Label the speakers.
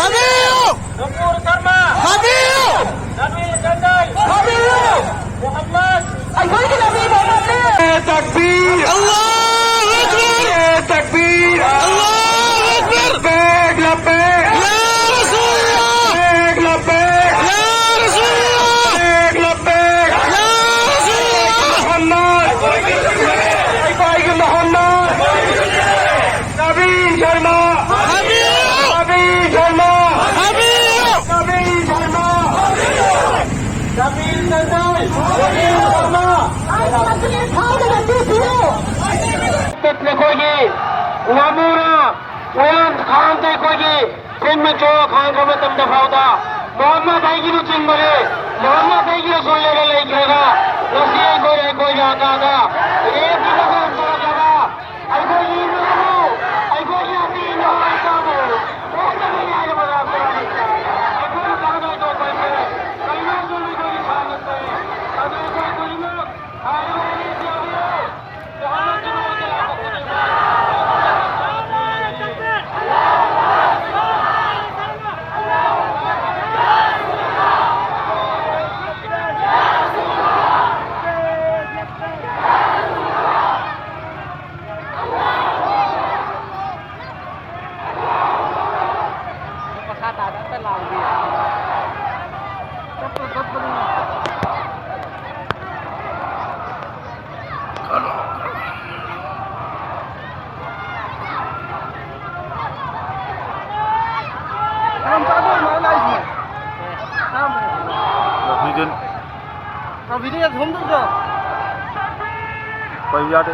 Speaker 1: Nupur Karma, Nabi Jandai, Muhammad, Takbir, Allahu Akbar, Takbir, Allahu Akbar, Labbaik, Labbaik, Ya Rasulullah, Labbaik, Labbaik, Ya Rasulullah, Labbaik, Labbaik, Ya Rasulullah, Muhammad, Muhammad, Nabi Sharma, Nabi Sharma, Nabi Sharma, Nabi Jandai, Kogi, Namura, Uyan Khan Te Kogi, Sinmacho Khan Kamatam Dafauda, Muhammad Aigiru Chingare, Muhammad Aigiru Solera Laikrega, Nasiya Koi Jata, Ek Kilogram Charaga, Aiko Yinamu, Aiko Yatin Aikamu, Oka Yaya Marapani, Aiko Kana to Koise, Kalma Sulu Koi Sanate, Adu Koi Kulima, Ayo Yadiyo, Muhammad video không được rồi. Quay ra đi.